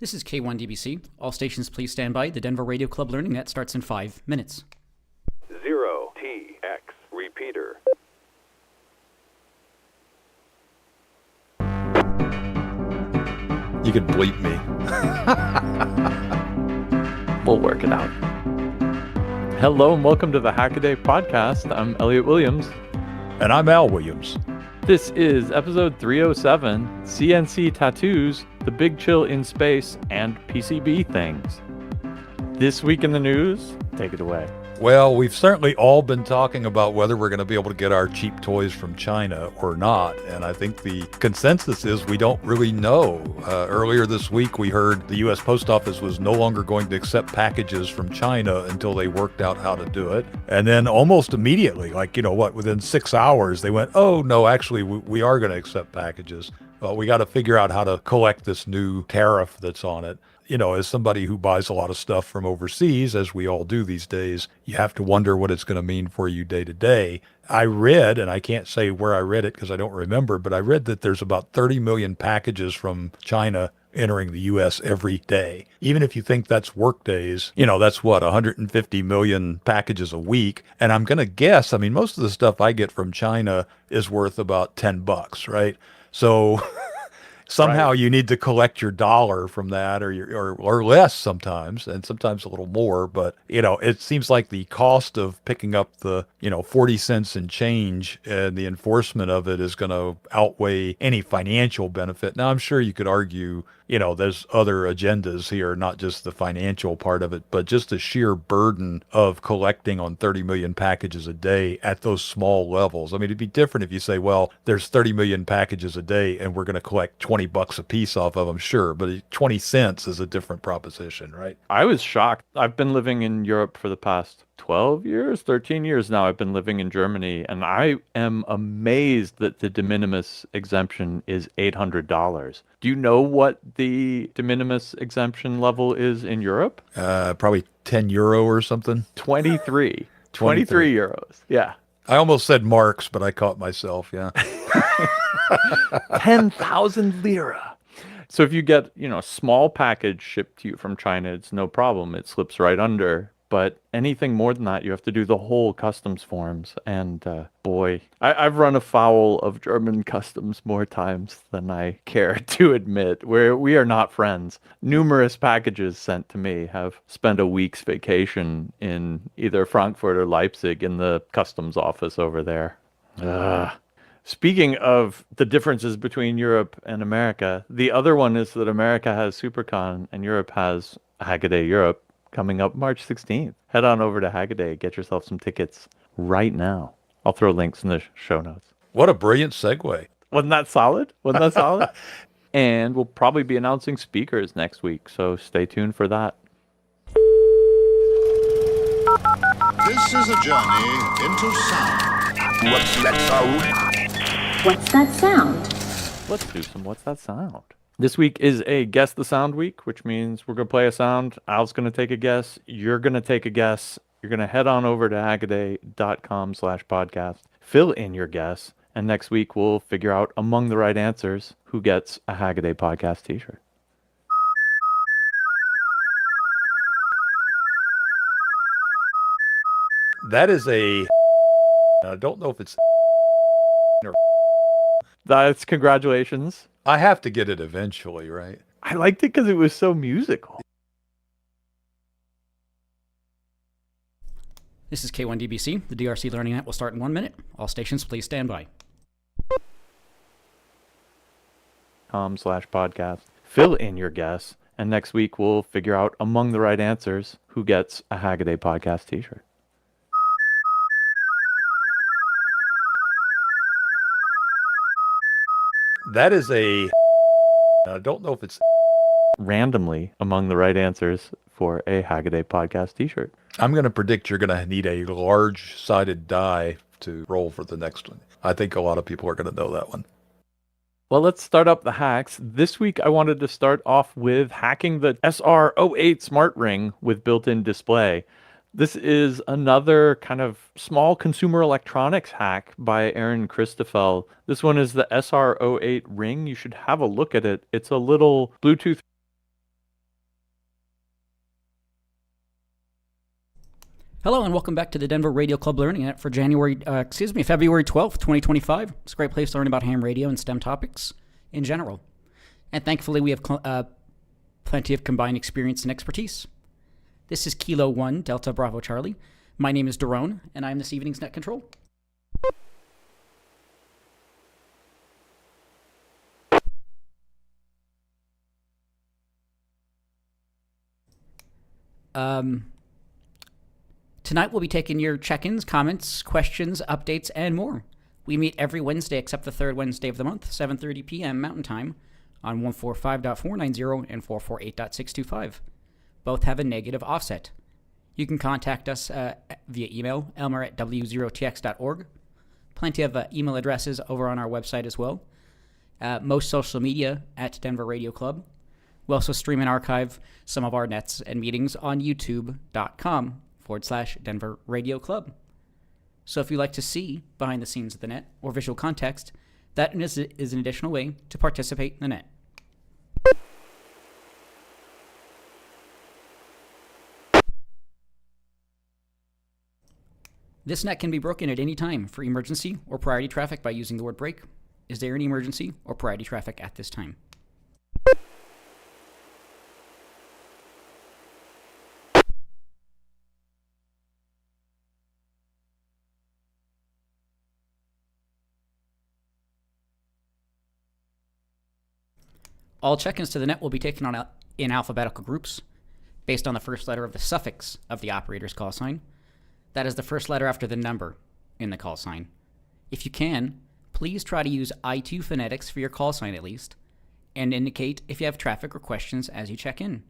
This is K1DBC. All stations please stand by. The Denver Radio Club Learning Net starts in 5 minutes. 0TX repeater. You could bleep me. We'll work it out. Hello and welcome to the Hackaday podcast. I'm Elliot Williams. And I'm Al Williams. This is episode 307, CNC tattoos, the big chill in space, and PCB things. This week in the news, take it away. Well, we've certainly all been talking about whether we're going to be able to get our cheap toys from China or not. And I think the consensus is we don't really know. Earlier this week, we heard the U.S. Post Office was no longer going to accept packages from China until they worked out how to do it. And then almost immediately, within 6 hours, they went, oh, no, actually, we are going to accept packages. Well, we got to figure out how to collect this new tariff that's on it. You know, as somebody who buys a lot of stuff from overseas, as we all do these days, you have to wonder what it's going to mean for you day to day. I read, and I can't say where I read it because I don't remember, but I read that there's about 30 million packages from China entering the U.S. every day. Even if you think that's work days, that's 150 million packages a week. And I'm going to guess, most of the stuff I get from China is worth about $10, right? So somehow Right. You need to collect your dollar from that or less sometimes, and sometimes a little more. But, it seems like the cost of picking up the, 40 cents and change and the enforcement of it is going to outweigh any financial benefit. Now, I'm sure you could argue, there's other agendas here, not just the financial part of it, but just the sheer burden of collecting on 30 million packages a day at those small levels. It'd be different if you say, well, there's 30 million packages a day and we're going to collect $20 a piece off of them, sure, but 20 cents is a different proposition, right? I was shocked. I've been living in Europe for the past 12 years, 13 years now. I've been living in Germany, and I am amazed that the de minimis exemption is $800. Do you know what the de minimis exemption level is in Europe? Probably 10 euro or something. 23. 23 euros. Yeah. I almost said marks, but I caught myself, yeah. 10,000 lira. So if you get, a small package shipped to you from China, it's no problem. It slips right under. But anything more than that, you have to do the whole customs forms. And boy, I've run afoul of German customs more times than I care to admit. We are not friends. Numerous packages sent to me have spent a week's vacation in either Frankfurt or Leipzig in the customs office over there. Speaking of the differences between Europe and America, the other one is that America has SuperCon and Europe has Hackaday Europe coming up March 16th. Head on over to Hackaday, get yourself some tickets right now. I'll throw links in the show notes. What a brilliant segue. Wasn't that solid? And we'll probably be announcing speakers next week, so stay tuned for that. This is a journey into sound. What's that sound? What's that sound? Let's do some What's That Sound? This week is a Guess the Sound week, which means we're going to play a sound. Al's going to take a guess. You're going to take a guess. You're going to head on over to hackaday.com/podcast. Fill in your guess. And next week, we'll figure out among the right answers who gets a Hackaday podcast t-shirt. That is I don't know if it's or That's congratulations. I have to get it eventually, right? I liked it because it was so musical. This is K1DBC. The DRC Learning Net will start in 1 minute. All stations please stand by. .com/podcast. Fill in your guess. And next week, we'll figure out among the right answers who gets a Hackaday podcast t-shirt. That is I don't know if it's Randomly among the right answers for a Hackaday podcast t-shirt. I'm going to predict you're going to need a large-sided die to roll for the next one. I think a lot of people are going to know that one. Well, let's start up the hacks. This week, I wanted to start off with hacking the SR08 Smart Ring with built-in display. This is another kind of small consumer electronics hack by Aaron Christoffel. This one is the SR08 Ring. You should have a look at it. It's a little Bluetooth Hello and welcome back to the Denver Radio Club Learning Net for February 12th, 2025. It's a great place to learn about ham radio and STEM topics in general. And thankfully, we have plenty of combined experience and expertise. This is Kilo 1 Delta Bravo Charlie. My name is Daron, and I'm this evening's net control. Tonight we'll be taking your check-ins, comments, questions, updates, and more. We meet every Wednesday except the third Wednesday of the month, 7:30 p.m. Mountain Time on 145.490 and 448.625. Both have a negative offset. You can contact us via email, elmer@w0tx.org. Plenty of email addresses over on our website as well. Most social media at Denver Radio Club. We also stream and archive some of our nets and meetings on youtube.com/Denver Radio Club. So if you like to see behind the scenes of the net or visual context, that is an additional way to participate in the net. This net can be broken at any time for emergency or priority traffic by using the word break. Is there any emergency or priority traffic at this time? All check-ins to the net will be taken in alphabetical groups based on the first letter of the suffix of the operator's call sign. That is the first letter after the number in the call sign. If you can, please try to use I2 phonetics for your call sign at least, and indicate if you have traffic or questions as you check in.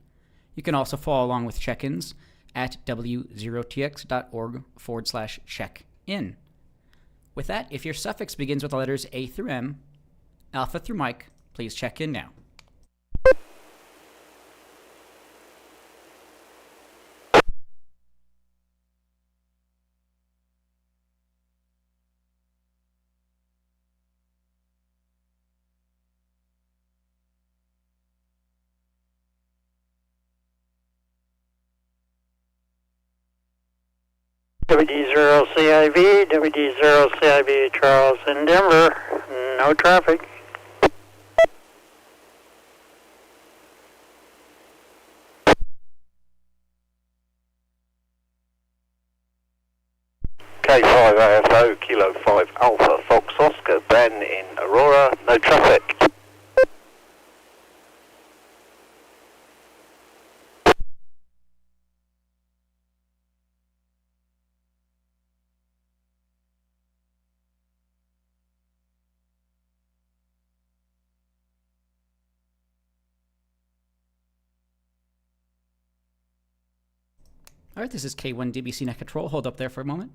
You can also follow along with check-ins at w0tx.org/check-in. With that, if your suffix begins with the letters A through M, Alpha through Mike, please check in now. WD0CIV, WD0CIV Charles in Denver, no traffic. K5 AFO, Kilo 5 Alpha Fox Oscar, Ben in Aurora, no traffic. All right, this is K1 DBC Net Control. Hold up there for a moment.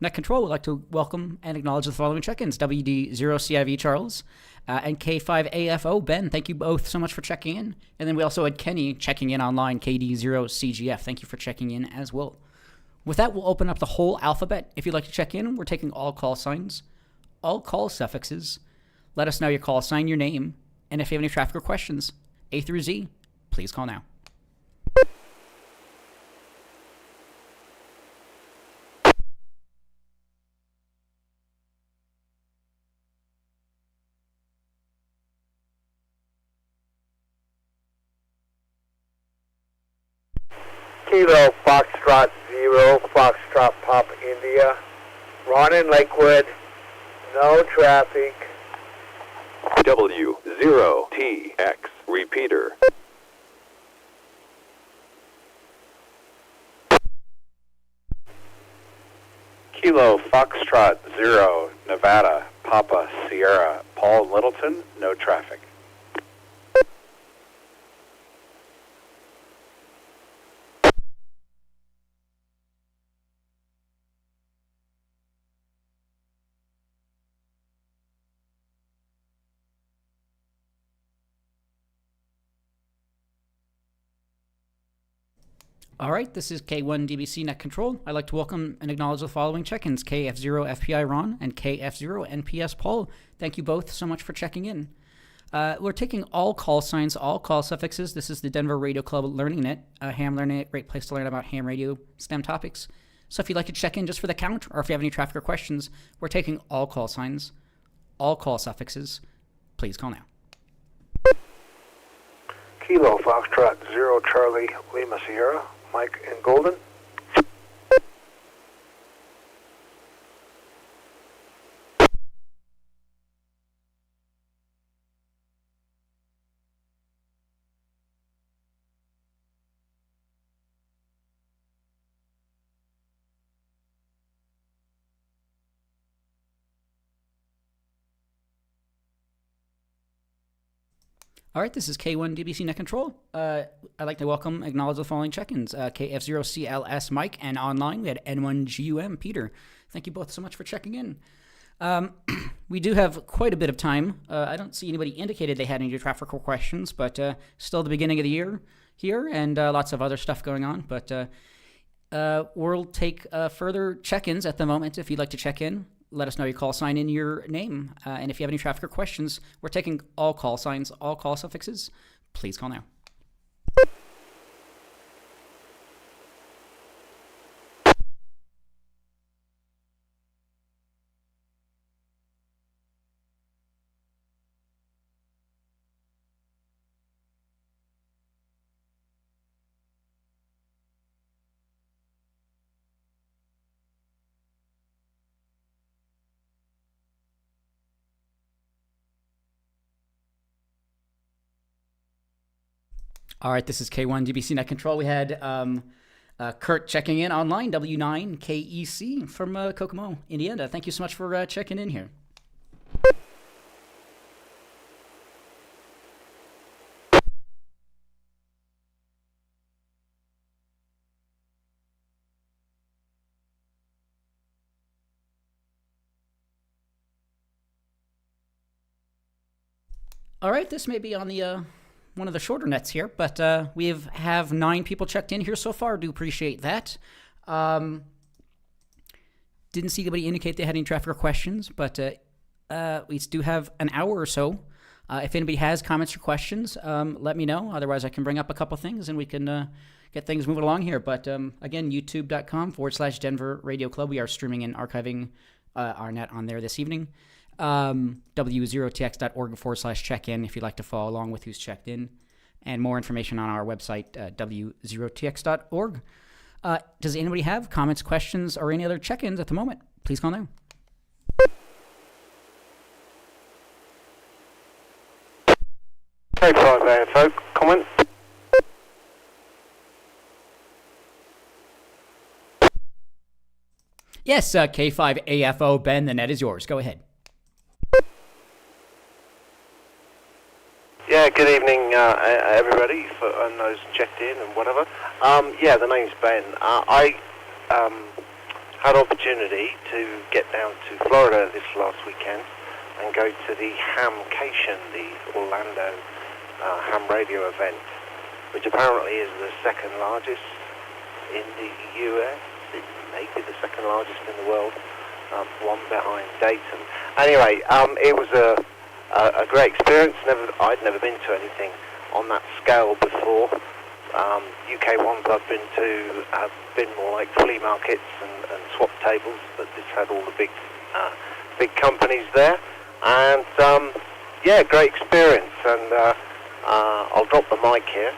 Net Control would like to welcome and acknowledge the following check-ins. WD0CIV Charles and K5AFO Ben. Thank you both so much for checking in. And then we also had Kenny checking in online, KD0CGF. Thank you for checking in as well. With that, we'll open up the whole alphabet. If you'd like to check in, we're taking all call signs, all call suffixes. Let us know your call sign, your name, and if you have any traffic or questions, A through Z, please call now. Kilo Foxtrot 0, Foxtrot Pop India. Ron in Lakewood, no traffic. W0TX repeater. Kilo Foxtrot 0, Nevada, Papa Sierra, Paul Littleton, no traffic. All right, this is K1 DBC Net Control. I'd like to welcome and acknowledge the following check-ins, KF0 FPI Ron and KF0 NPS Paul. Thank you both so much for checking in. We're taking all call signs, all call suffixes. This is the Denver Radio Club Learning It, Ham Learning It, great place to learn about ham radio STEM topics. So if you'd like to check in just for the count, or if you have any traffic or questions, we're taking all call signs, all call suffixes. Please call now. Kilo Foxtrot 0 Charlie Lima Sierra, Mike in Golden. All right, this is K1 DBC Net Control. I'd like to acknowledge the following check-ins. KF0CLS Mike, and online we had N1GUM Peter. Thank you both so much for checking in. We do have quite a bit of time. I don't see anybody indicated they had any traffic questions, but still the beginning of the year here, and lots of other stuff going on. But we'll take further check-ins at the moment. If you'd like to check in, let us know your call sign and your name. And if you have any traffic or questions, we're taking all call signs, all call suffixes. Please call now. All right, this is K1 DBC Net Control. We had Kurt checking in online, W9KEC from Kokomo, Indiana. Thank you so much for checking in here. All right, this may be on the one of the shorter nets here, but we have 9 people checked in here so far. Do appreciate that. Didn't see anybody indicate they had any traffic or questions, but we do have an hour or so. If anybody has comments or questions, let me know. Otherwise, I can bring up a couple things and we can get things moving along here. But again, youtube.com/Denver Radio Club. We are streaming and archiving our net on there this evening. W0tx.org/check-in if you'd like to follow along with who's checked in, and more information on our website, w0tx.org. Does anybody have comments, questions, or any other check-ins at the moment? Please call now. K5 AFO, comment. Yes, K5AFO, Ben, the net is yours. Go ahead. Yeah, good evening, everybody, and those checked in and whatever. Yeah, the name's Ben. I had opportunity to get down to Florida this last weekend and go to the Hamcation, the Orlando ham radio event, which apparently is the second largest in the US. It may be the second largest in the world, one behind Dayton. Anyway, it was a great experience. I'd never been to anything on that scale before. UK ones I've been to have been more like flea markets and swap tables, but this had all the big companies there. And yeah, great experience. And I'll drop the mic here.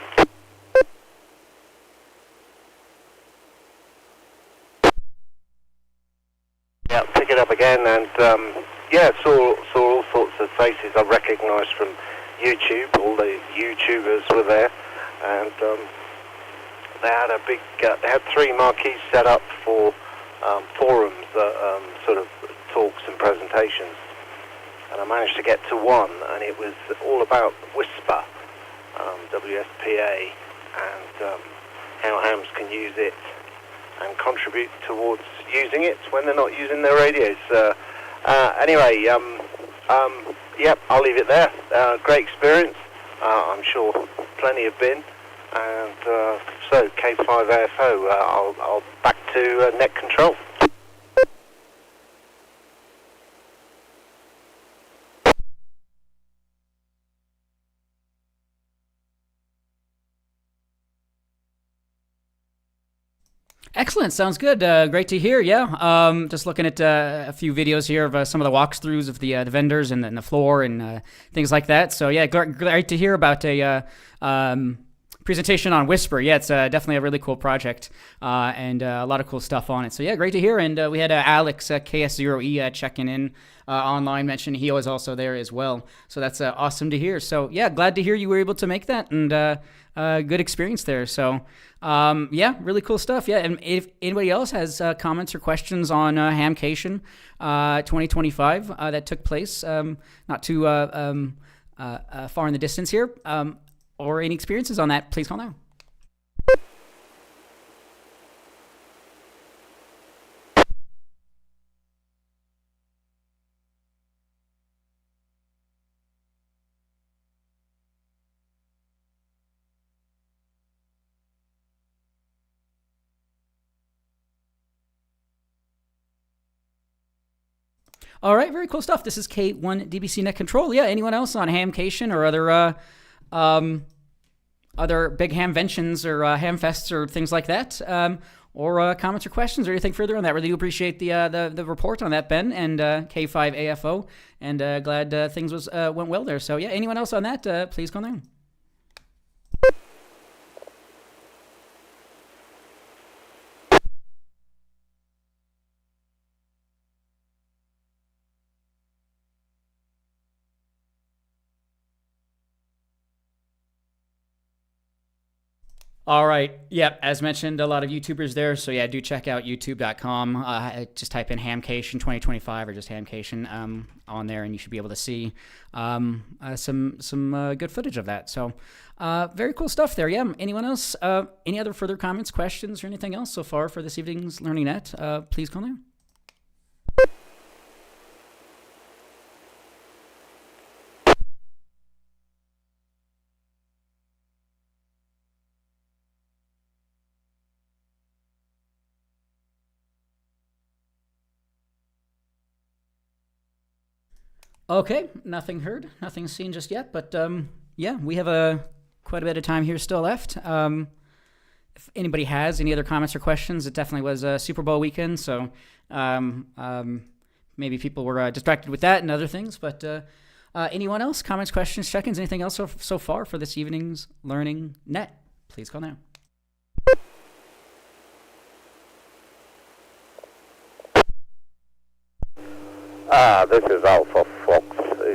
Yeah, pick it up again, and yeah, saw all sorts of faces I recognised from YouTube. All the YouTubers were there, and they had a big. They had 3 marquees set up for forums, sort of talks and presentations, and I managed to get to one, and it was all about Whisper, WSPA, and how hams can use it and contribute towards using it when they're not using their radios. Anyway, yep, I'll leave it there. Great experience. I'm sure plenty have been. And so, K5AFO, I'll back to net control. Excellent. Sounds good. Great to hear. Yeah. Just looking at a few videos here of some of the walkthroughs of the vendors and the floor and things like that. So yeah, great to hear about a presentation on Whisper. Yeah, it's definitely a really cool project and a lot of cool stuff on it. So yeah, great to hear. And we had Alex KS0E checking in online, mentioned he was also there as well. So that's awesome to hear. So yeah, glad to hear you were able to make that and good experience there. So yeah, really cool stuff. Yeah, and if anybody else has comments or questions on Hamcation 2025 that took place not too far in the distance here, or any experiences on that, please call now. All right, very cool stuff. This is K1 DBC Net Control. Yeah, anyone else on Hamcation or other big hamventions or hamfests or things like that, or comments or questions or anything further on that? Really do appreciate the report on that, Ben, and K5AFO, and glad things went well there. So yeah, anyone else on that, please call now. All right. Yep. As mentioned, a lot of YouTubers there. So yeah, do check out youtube.com. Just type in Hamcation 2025 or just Hamcation on there, and you should be able to see some good footage of that. So very cool stuff there. Yeah. Anyone else? Any other further comments, questions, or anything else so far for this evening's Learning Net? Please call now. Okay, nothing heard, nothing seen just yet, but yeah, we have quite a bit of time here still left. If anybody has any other comments or questions, it definitely was a Super Bowl weekend, so maybe people were distracted with that and other things, but anyone else, comments, questions, check-ins, anything else so far for this evening's Learning Net? Please call now. This is Alpha Fox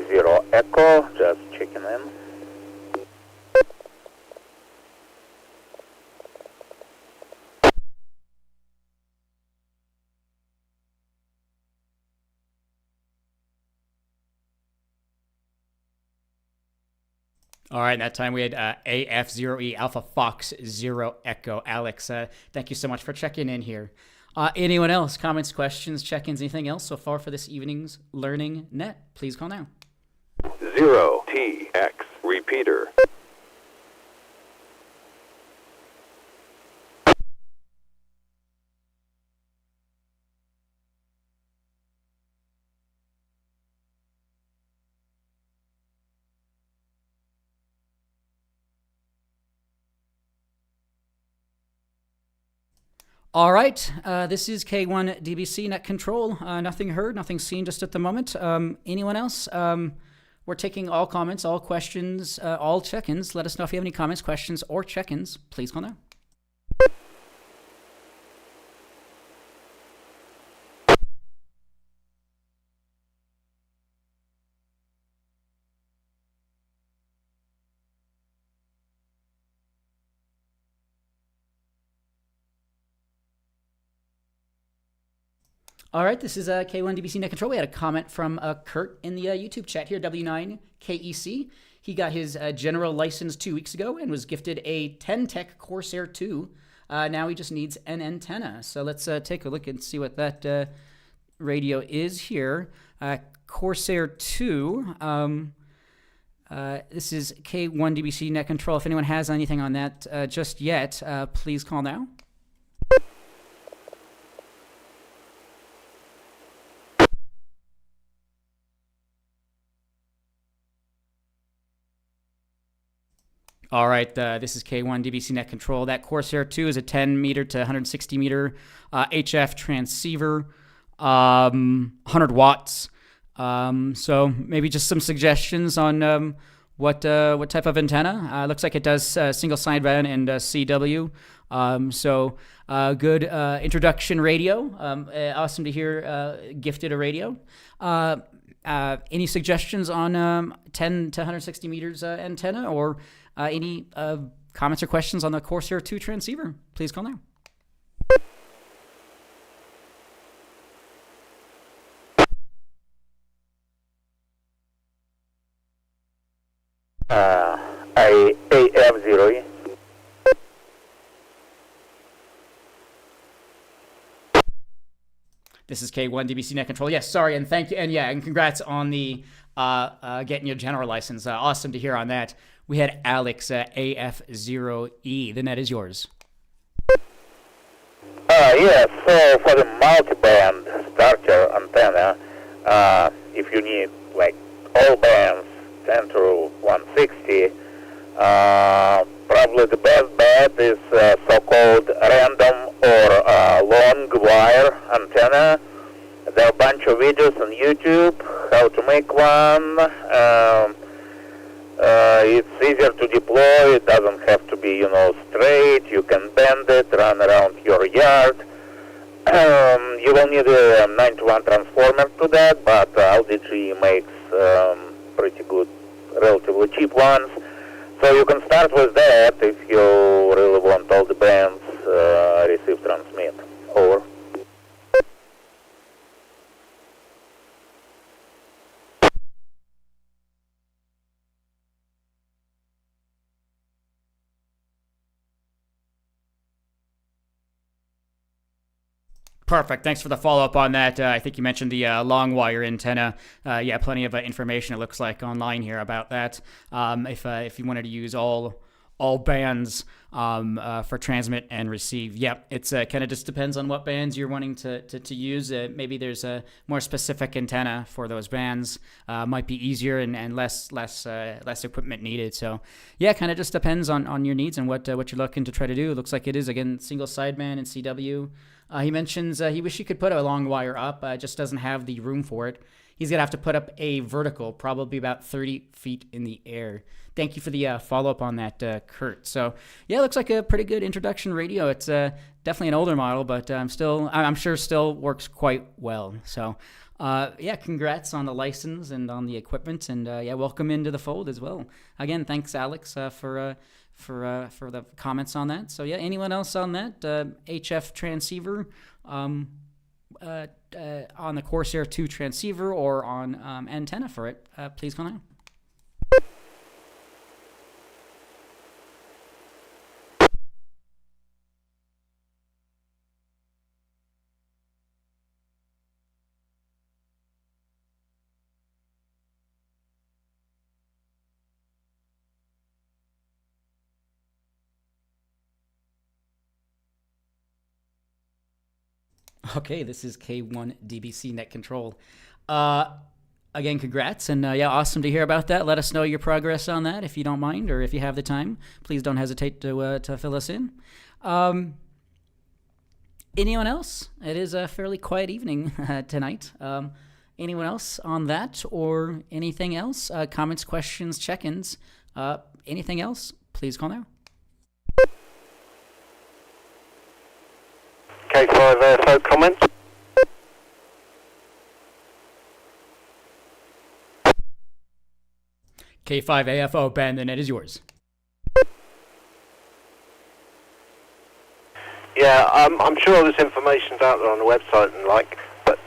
Zero Echo, just checking in. All right, that time we had AF0E Alpha Fox Zero Echo. Alex, thank you so much for checking in here. Anyone else? Comments, questions, check-ins, anything else so far for this evening's Learning Net? Please call now. 0TX repeater. All right, this is K1 DBC Net Control. Nothing heard, nothing seen just at the moment. Anyone else? We're taking all comments, all questions, all check-ins. Let us know if you have any comments, questions, or check-ins. Please call now. All right, this is K1 DBC Net Control. We had a comment from Kurt in the YouTube chat here, W9KEC. He got his general license 2 weeks ago and was gifted a 10-Tech Corsair 2. Now he just needs an antenna. So let's take a look and see what that radio is here. Corsair 2. This is K1 DBC Net Control. If anyone has anything on that just yet, please call now. All right, this is K1 DBC Net Control. That Corsair 2 is a 10 meter to 160 meter HF transceiver, 100 watts. So maybe just some suggestions on what type of antenna. Looks like it does single sideband and CW. So good introduction radio. Awesome to hear gifted a radio. Any suggestions on 10 to 160 meters antenna, or any comments or questions on the Corsair 2 transceiver? Please call now. AF0. This is K1 DBC Net Control. Yes, sorry, and thank you, and congrats on the getting your general license. Awesome to hear on that. We had Alex AF0E. The net is yours. Yes, so for the multi-band starter antenna, if you need like all bands 10 to 160, probably the best bet is so-called random or long wire antenna. There are a bunch of videos on YouTube how to make one. It's easier to deploy. It doesn't have to be, straight. You can bend it, run around your yard. You will need a 9 to 1 transformer to that, but LDG makes pretty good, relatively cheap ones. So you can start with that if you really want all the bands receive transmit. Over. Perfect. Thanks for the follow-up on that. I think you mentioned the long wire antenna. Yeah, plenty of information, it looks like, online here about that. If you wanted to use all bands for transmit and receive. Yep, it's kind of just depends on what bands you're wanting to use. Maybe there's a more specific antenna for those bands. Might be easier and less equipment needed. So yeah, kind of just depends on your needs and what you're looking to try to do. It looks like it is, again, single sideband and CW. He mentions he wish he could put a long wire up, just doesn't have the room for it. He's going to have to put up a vertical, probably about 30 feet in the air. Thank you for the follow-up on that, Kurt. So, yeah, it looks like a pretty good introduction radio. It's definitely an older model, but I'm sure still works quite well. So, yeah, congrats on the license and on the equipment, and yeah, welcome into the fold as well. Again, thanks, Alex, for the comments on that. So, yeah, anyone else on that HF transceiver? On the Corsair 2 transceiver or on antenna for it, please call now. Okay, this is K1 DBC Net Control. Again, congrats, and yeah, awesome to hear about that. Let us know your progress on that if you don't mind, or if you have the time. Please don't hesitate to fill us in. Anyone else? It is a fairly quiet evening tonight. Anyone else on that or anything else? Comments, questions, check-ins, anything else? Please call now. K5AFO comment. K5AFO, Ben, the net is yours. Yeah, I'm sure this information's out there on the website and but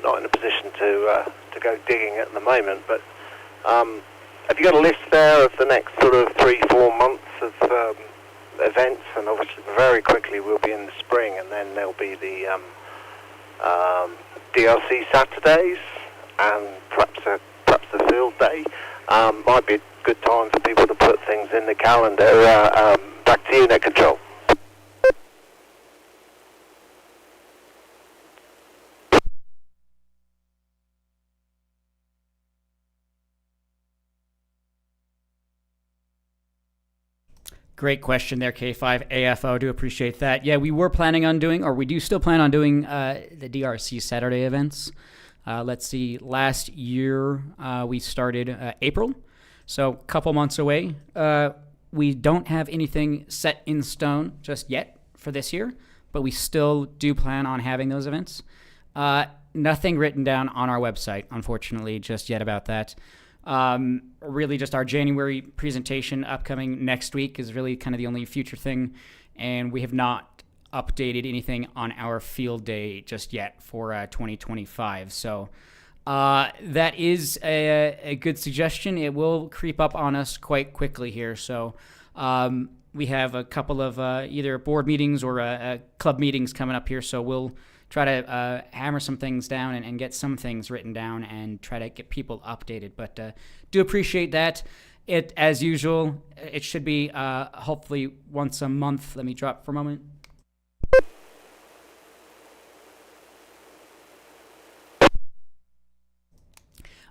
not in a position to go digging at the moment. But have you got a list there of the next sort of 3-4 months of events? And obviously, very quickly we'll be in the spring, and then there'll be the DRC Saturdays and perhaps a field day. Might be a good time for people to put things in the calendar. Back to you, Net Control. Great question there, K5AFO. Do appreciate that. Yeah, we were planning on doing, or we do still plan on doing the DRC Saturday events. Let's see, last year we started April, so a couple months away. We don't have anything set in stone just yet for this year, but we still do plan on having those events. Nothing written down on our website, unfortunately, just yet about that. Really just our January presentation upcoming next week is really kind of the only future thing, and we have not updated anything on our field day just yet for 2025. So that is a good suggestion. It will creep up on us quite quickly here. So we have a couple of either board meetings or club meetings coming up here, so we'll try to hammer some things down and get some things written down and try to get people updated. But do appreciate that. It, as usual, it should be hopefully once a month. Let me drop for a moment.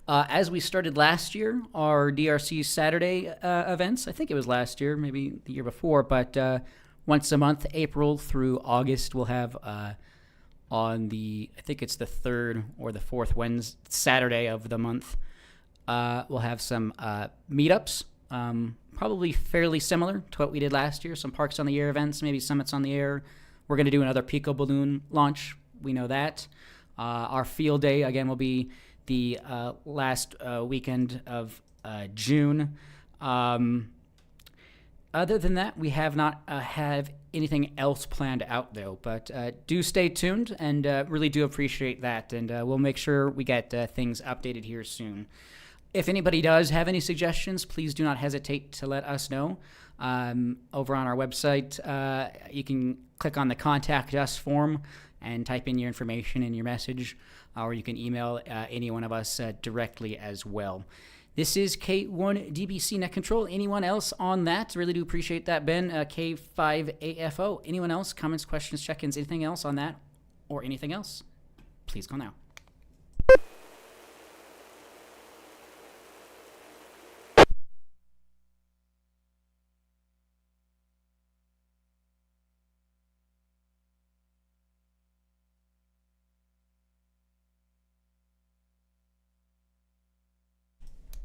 As we started last year, our DRC Saturday events, I think it was last year, maybe the year before, but once a month, April through August, we'll have on the, I think it's the third or the fourth Saturday of the month, we'll have some meetups, probably fairly similar to what we did last year. Some Parks on the Air events, maybe Summits on the Air. We're going to do another Pico Balloon launch. We know that. Our field day, again, will be the last weekend of June. Other than that, we have not have anything else planned out, though. But do stay tuned, and really do appreciate that. And we'll make sure we get things updated here soon. If anybody does have any suggestions, please do not hesitate to let us know. Over on our website, you can click on the Contact Us form and type in your information in your message, or you can email any one of us directly as well. This is K1DBC Net Control. Anyone else on that? Really do appreciate that, Ben. K5AFO. Anyone else? Comments, questions, check-ins, anything else on that or anything else? Please call now.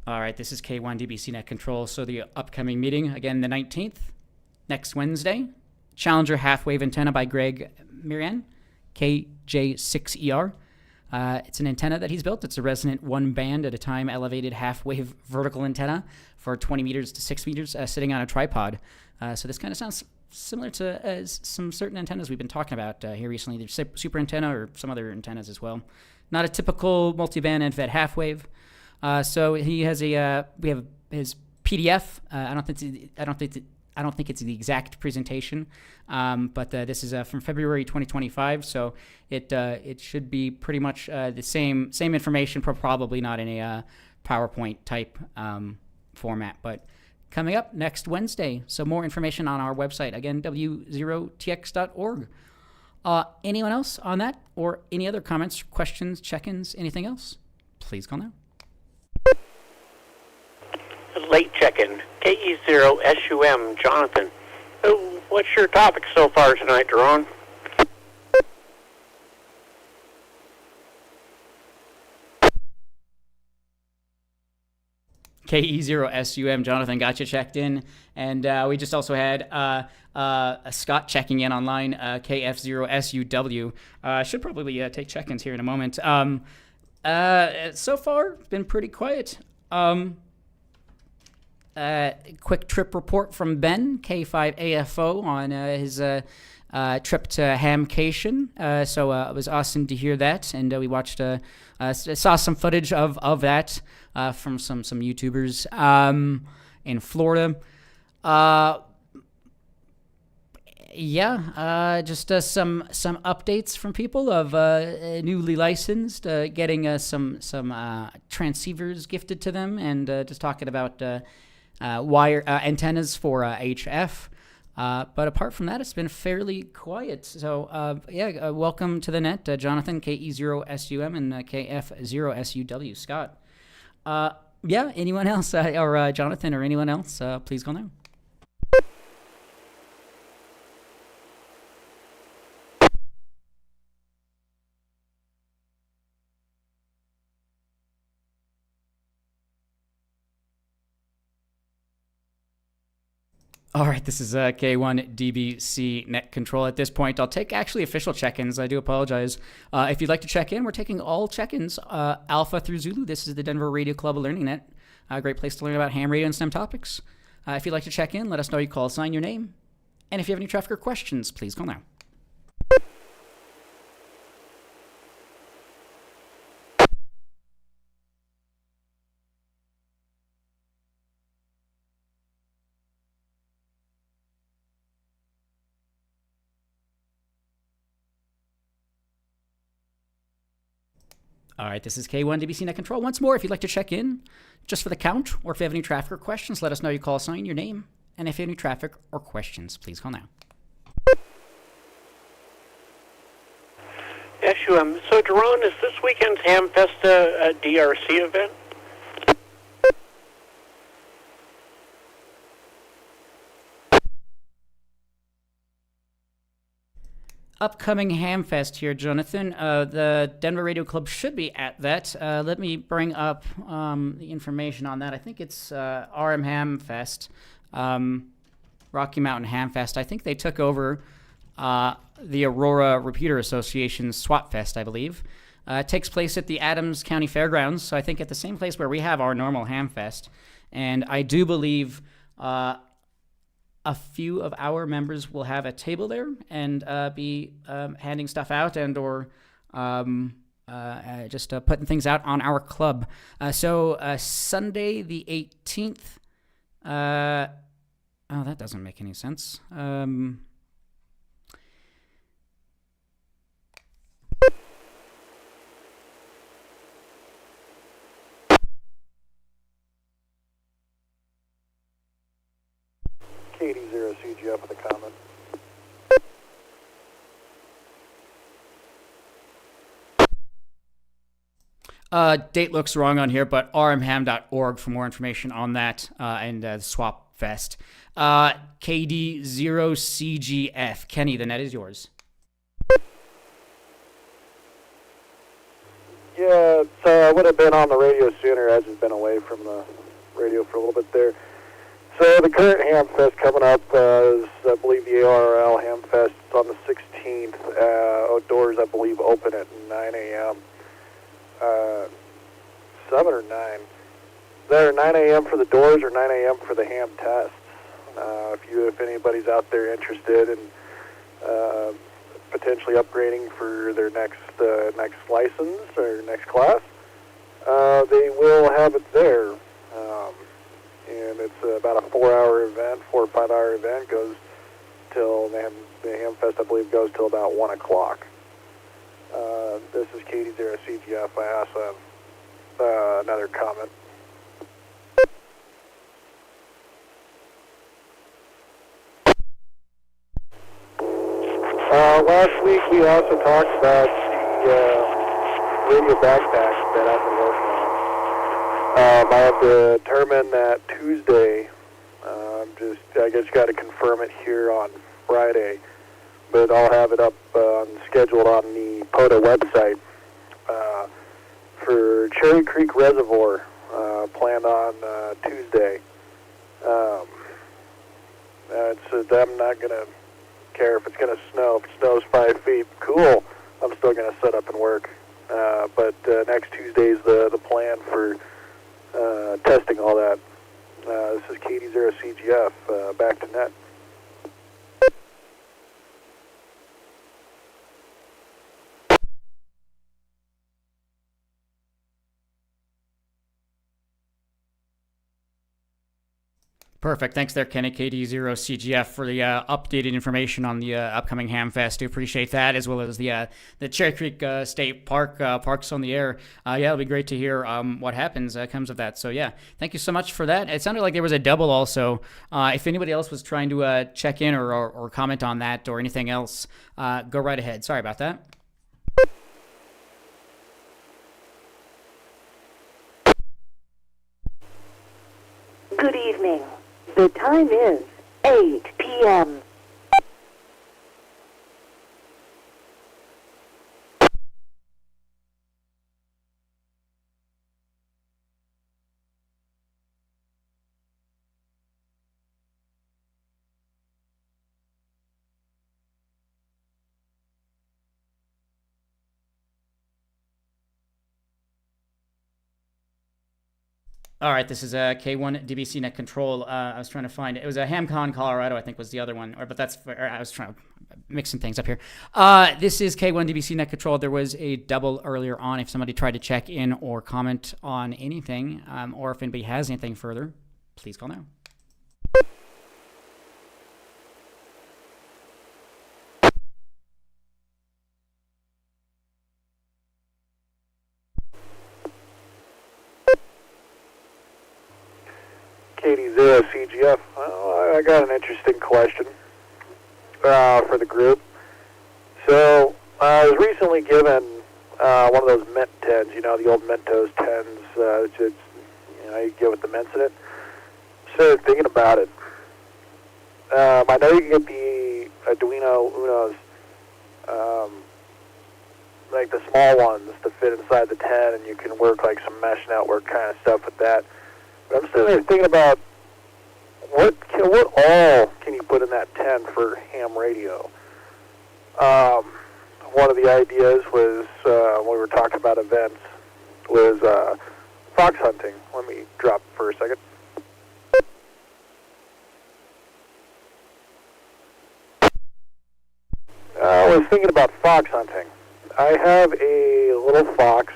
All right, this is K1DBC Net Control. So the upcoming meeting, again, the 19th, next Wednesday. Challenger Half-Wave Antenna by Greg Mirian, KJ6ER. It's an antenna that he's built. It's a resonant one band at a time elevated half-wave vertical antenna for 20 meters to 6 meters sitting on a tripod. So this kind of sounds similar to some certain antennas we've been talking about here recently. There's super antenna or some other antennas as well. Not a typical multiband and fed half-wave. So he has we have his PDF. I don't think it's the exact presentation, but this is from February 2025. So it should be pretty much the same information, probably not in a PowerPoint type format. But coming up next Wednesday, so more information on our website, again, w0tx.org. Anyone else on that, or any other comments, questions, check-ins, anything else? Please call now. Late check-in, KE0SUM, Jonathan. What's your topic so far tonight, Daron? KE0SUM, Jonathan, got you checked in. And we just also had Scott checking in online, KF0SUW. Should probably take check-ins here in a moment. So far, it's been pretty quiet. Quick trip report from Ben, K5AFO, on his trip to Hamcation. So it was awesome to hear that, and we watched, saw some footage of that from some YouTubers in Florida. Just some updates from people of newly licensed, getting some transceivers gifted to them, and just talking about wire antennas for HF. But apart from that, it's been fairly quiet. So welcome to the net, Jonathan, KE0SUM and KF0SUW, Scott. Anyone else, or Jonathan, or anyone else, please call now. All right, this is K1DBC Net Control. At this point, I'll take actually official check-ins. I do apologize. If you'd like to check in, we're taking all check-ins, Alpha through Zulu. This is the Denver Radio Club of Learning Net. A great place to learn about ham radio and STEM topics. If you'd like to check in, let us know your call sign, your name. And if you have any traffic or questions, please call now. All right, this is K1DBC Net Control. Once more, if you'd like to check in, just for the count, or if you have any traffic or questions, let us know your call sign, your name, and if you have any traffic or questions, please call now. SUM. So, Daron, is this weekend's Hamfest a DRC event? Upcoming Hamfest here, Jonathan. The Denver Radio Club should be at that. Let me bring up the information on that. I think it's RM Hamfest, Rocky Mountain Hamfest. I think they took over the Aurora Repeater Association's Swap Fest, I believe. It takes place at the Adams County Fairgrounds, so I think at the same place where we have our normal Hamfest. And I do believe a few of our members will have a table there and be handing stuff out and or just putting things out on our club. So Sunday the 18th. Oh, that doesn't make any sense. KD0CGF with a comment. Date looks wrong on here, but rmham.org for more information on that and the Swap Fest. KD0CGF. Kenny, the net is yours. Yeah, I would have been on the radio sooner as it's been away from the radio for a little bit there. So the current Hamfest coming up is, I believe, the ARL Hamfest. It's on the 16th. Doors, I believe, open at 9 a.m. 7 or 9. There 9 a.m. for the doors or 9 a.m. for the ham tests. If anybody's out there interested in potentially upgrading for their next license or next class, they will have it there. And it's about a 4-hour event, 4 or 5 hour event. Goes till the Hamfest, I believe, goes till about 1 o'clock. This is KD0CGF. I also have another comment. Last week we also talked about the radio backpack that I've been working on. I have determined that Tuesday, I just got to confirm it here on Friday, but I'll have it up scheduled on the POTA website for Cherry Creek Reservoir, planned on Tuesday. I'm not going to care if it's going to snow. If it snows 5 feet, cool. I'm still going to set up and work. But next Tuesday is the plan for testing all that. This is KD0CGF, back to net. Perfect. Thanks there, Kenny, KD0CGF, for the updated information on the upcoming Hamfest. Do appreciate that, as well as the Cherry Creek State Park, Parks on the Air. It'll be great to hear what happens, comes of that. So, yeah, thank you so much for that. It sounded like there was a double also. If anybody else was trying to check in or comment on that or anything else, go right ahead. Sorry about that. Good evening. The time is 8 p.m. All right, this is a K1 DBC Net Control. I was trying to find it. It was a HamCon, Colorado, I think was the other one. But I was trying to mix some things up here. This is K1 DBC Net Control. There was a double earlier on. If somebody tried to check in or comment on anything, or if anybody has anything further, please call now. KD0 CGF. Well, I got an interesting question for the group. So I was recently given one of those mint tins, the old Mentos tins that you get with the mints in it. Started thinking about it. I know you can get the Arduino Unos, like the small ones to fit inside the tin, and you can work like some mesh network kind of stuff with that. But I'm sitting there thinking about what all can you put in that tin for ham radio? One of the ideas was, when we were talking about events, was fox hunting. Let me drop for a second. I was thinking about fox hunting. I have a little fox.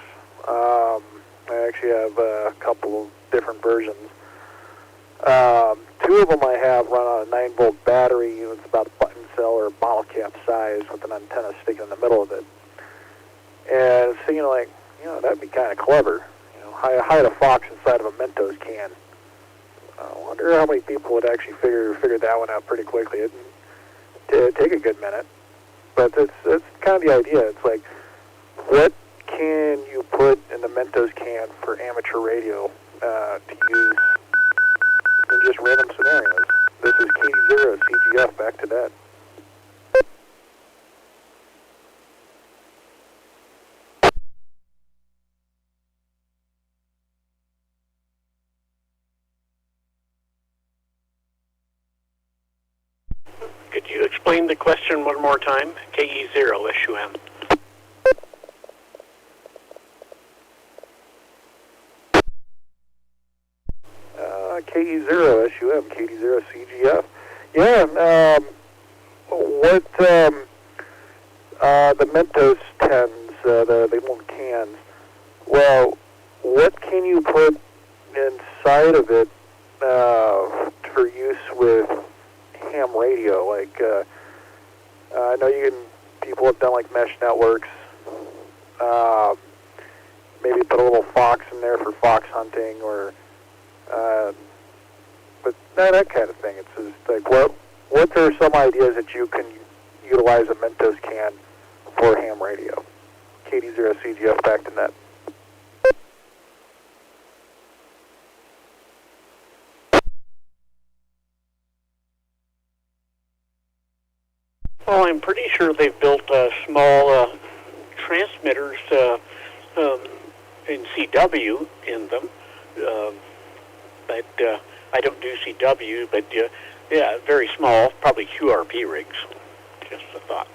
I actually have a couple of different versions. Two of them I have run on a 9-volt battery. It's about a button cell or a bottle cap size with an antenna sticking in the middle of it. And thinking that'd be kind of clever. Hide a fox inside of a Mentos can. I wonder how many people would actually figure that one out pretty quickly. It'd take a good minute. But that's kind of the idea. It's like, what can you put in the Mentos can for amateur radio to use in just random scenarios? This is KD0 CGF, back to that. Could you explain the question one more time? KE0 SUM. KE0 SUM, KD0 CGF. Yeah, what the Mentos tins, the little cans, well, what can you put inside of it for use with ham radio? Like, I know people have done like mesh networks, maybe put a little fox in there for fox hunting, or but that kind of thing. It's just like, what are some ideas that you can utilize a Mentos can for ham radio? KD0 CGF, back to net. Well, I'm pretty sure they've built small transmitters in CW in them. But I don't do CW, but yeah, very small, probably QRP rigs. Just a thought.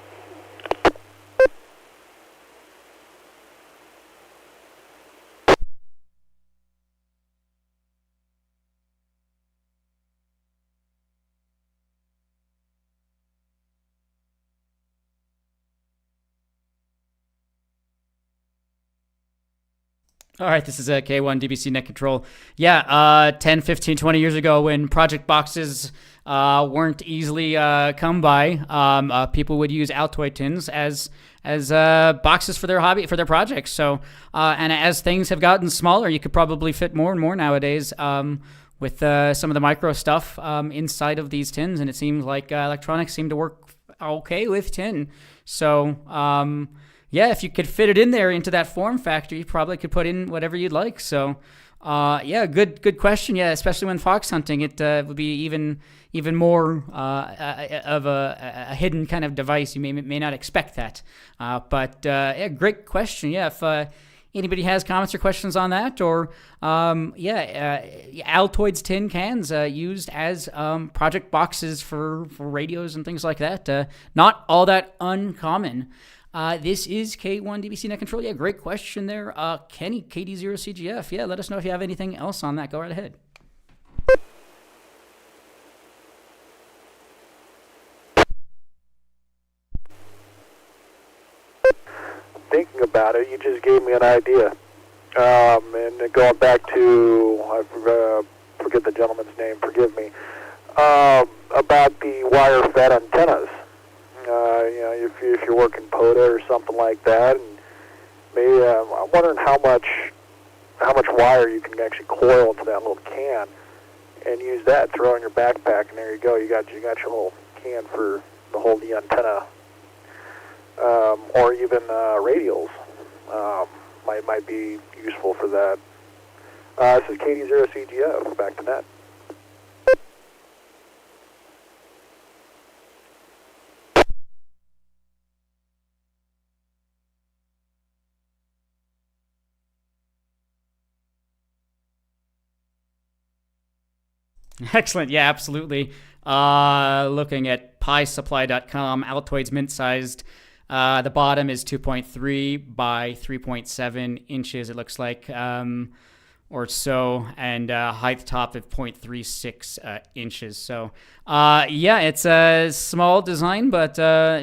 All right, this is a K1 DBC Net Control. Yeah, 10, 15, 20 years ago when project boxes weren't easily come by, people would use Altoid tins as boxes for their projects. So, and as things have gotten smaller, you could probably fit more and more nowadays with some of the micro stuff inside of these tins, and it seems like electronics seem to work okay with tin. So, yeah, if you could fit it in there into that form factor, you probably could put in whatever you'd like. So, yeah, good question. Yeah, especially when fox hunting, it would be even more of a hidden kind of device. You may not expect that. But yeah, great question. Yeah, if anybody has comments or questions on that, or Altoids tin cans used as project boxes for radios and things like that. Not all that uncommon. This is K1 DBC Net Control. Yeah, great question there. Kenny, KD0CGF. Yeah, let us know if you have anything else on that. Go right ahead. Thinking about it, you just gave me an idea. And going back to, I forget the gentleman's name, forgive me, about the wire-fed antennas. If you're working POTA or something like that, and maybe I'm wondering how much wire you can actually coil into that little can, and use that. Throw in your backpack, and there you go. You got your little can for to hold the antenna, or even radials. Might be useful for that. This is KD0CGF. Back to net. Excellent. Yeah, absolutely. Looking at piesupply.com, Altoids mint-sized. The bottom is 2.3 by 3.7 inches, it looks like, or so, and height top of 0.36 inches. So, yeah, it's a small design, but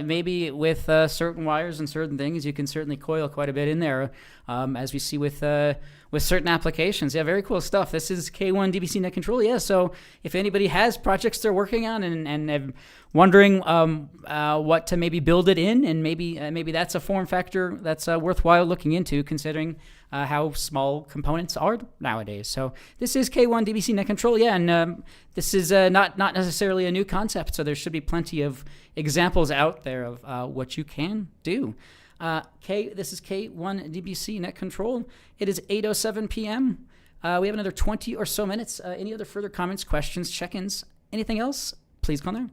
maybe with certain wires and certain things, you can certainly coil quite a bit in there, as we see with certain applications. Yeah, very cool stuff. This is K1 DBC Net Control. Yeah, so if anybody has projects they're working on and wondering what to maybe build it in, and maybe that's a form factor that's worthwhile looking into, considering how small components are nowadays. So this is K1 DBC Net Control. Yeah, and this is not necessarily a new concept, so there should be plenty of examples out there of what you can do. This is K1 DBC Net Control. It is 8:07 p.m. We have another 20 or so minutes. Any other further comments, questions, check-ins, anything else? Please call there.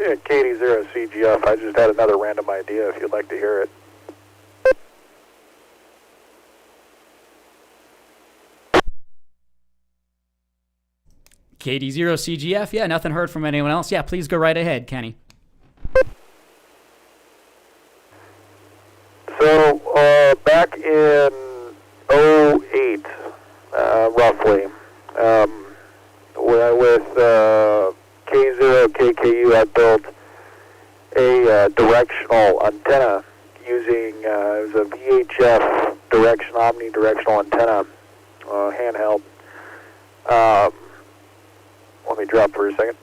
Yeah, KD0CGF. I just had another random idea if you'd like to hear it. KD0CGF. Yeah, nothing heard from anyone else. Yeah, please go right ahead, Kenny. So, back in 08, roughly, with K0KKU, I built a directional antenna using, it was a VHF omnidirectional antenna, handheld. Let me drop for a second.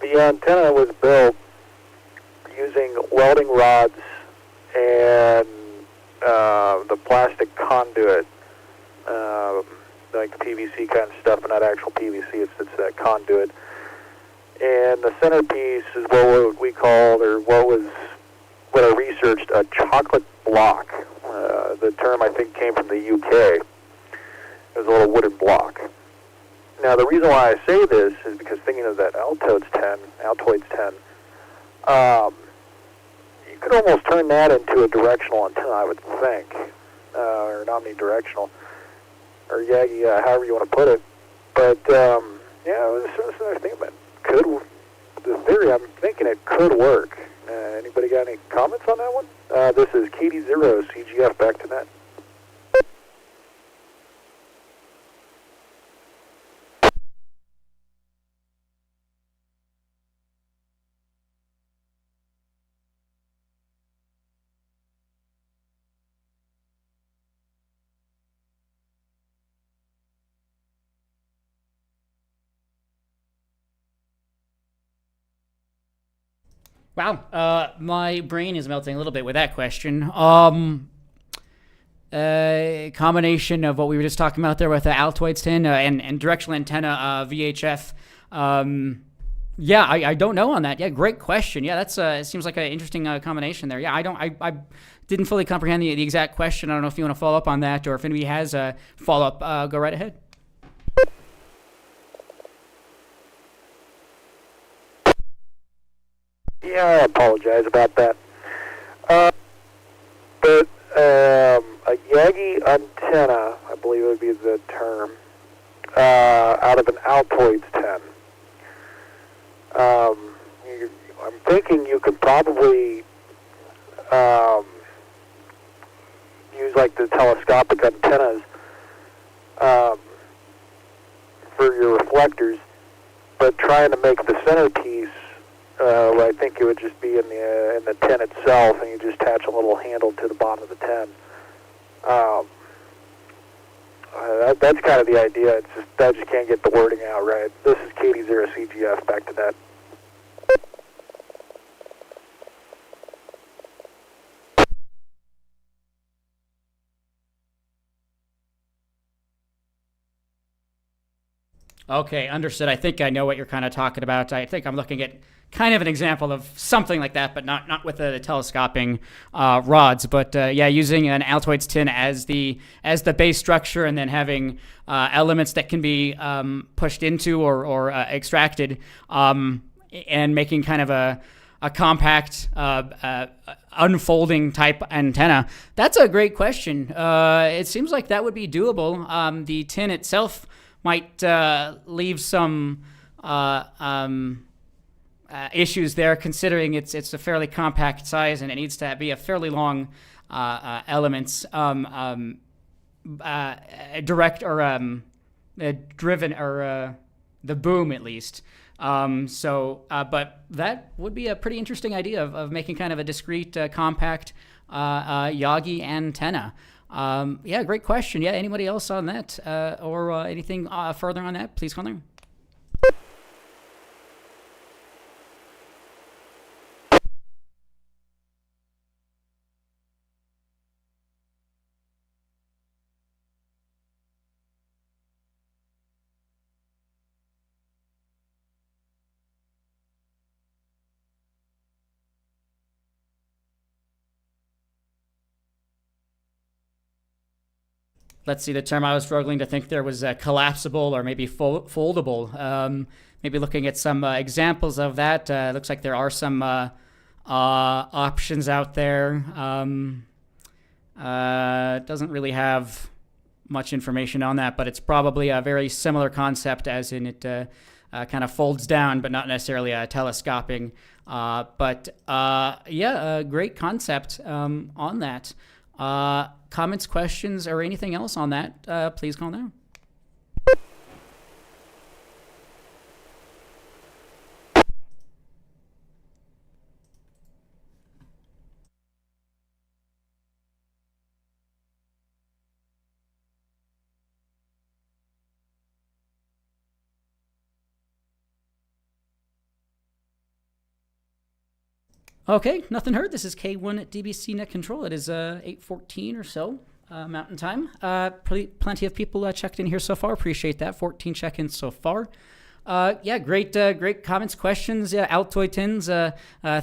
The antenna was built using welding rods and the plastic conduit, like the PVC kind of stuff, but not actual PVC, it's that conduit. And the centerpiece is what we called, or what I researched, a chocolate block. The term, I think, came from the UK. It was a little wooden block. Now, the reason why I say this is because thinking of that Altoids 10, you could almost turn that into a directional antenna, I would think, or an omnidirectional, or Yagi, however you want to put it. But, yeah, it was another thing about it. The theory, I'm thinking it could work. Anybody got any comments on that one? This is KD0CGF, back to net. Wow, my brain is melting a little bit with that question. Combination of what we were just talking about there with the Altoids 10 and directional antenna VHF. Yeah, I don't know on that. Yeah, great question. Yeah, that's it seems like an interesting combination there. Yeah, I didn't fully comprehend the exact question. I don't know if you want to follow up on that, or if anybody has a follow up. Go right ahead. Yeah, I apologize about that. But a Yagi antenna, I believe would be the term, out of an Altoids 10. I'm thinking you could probably use like the telescopic antennas for your reflectors, but trying to make the centerpiece, I think it would just be in the tin itself, and you just attach a little handle to the bottom of the tin. That's kind of the idea. It's just I just can't get the wording out right. This is KD0CGF. Back to that. Okay, understood. I think I know what you're kind of talking about. I think I'm looking at kind of an example of something like that, but not with the telescoping rods. But yeah, using an Altoids tin as the base structure, and then having elements that can be pushed into or extracted, and making kind of a compact unfolding type antenna. That's a great question. It seems like that would be doable. The tin itself might leave some issues there, considering it's a fairly compact size and it needs to be a fairly long elements, direct or driven, or the boom at least. But that would be a pretty interesting idea of making kind of a discrete, compact Yagi antenna. Yeah, great question. Yeah, anybody else on that or anything further on that, please call there. Let's see, the term I was struggling to think there was collapsible or maybe foldable. Maybe looking at some examples of that. Looks like there are some options out there. It doesn't really have much information on that, but it's probably a very similar concept, as in it kind of folds down, but not necessarily telescoping. Yeah, a great concept on that. Comments, questions, or anything else on that, please call now. Okay, nothing heard. This is K1 DBC Net Control. It is 8:14 or so Mountain Time. Plenty of people checked in here so far. Appreciate that. 14 check-ins so far. Yeah, great comments, questions. Yeah, Altoid tins,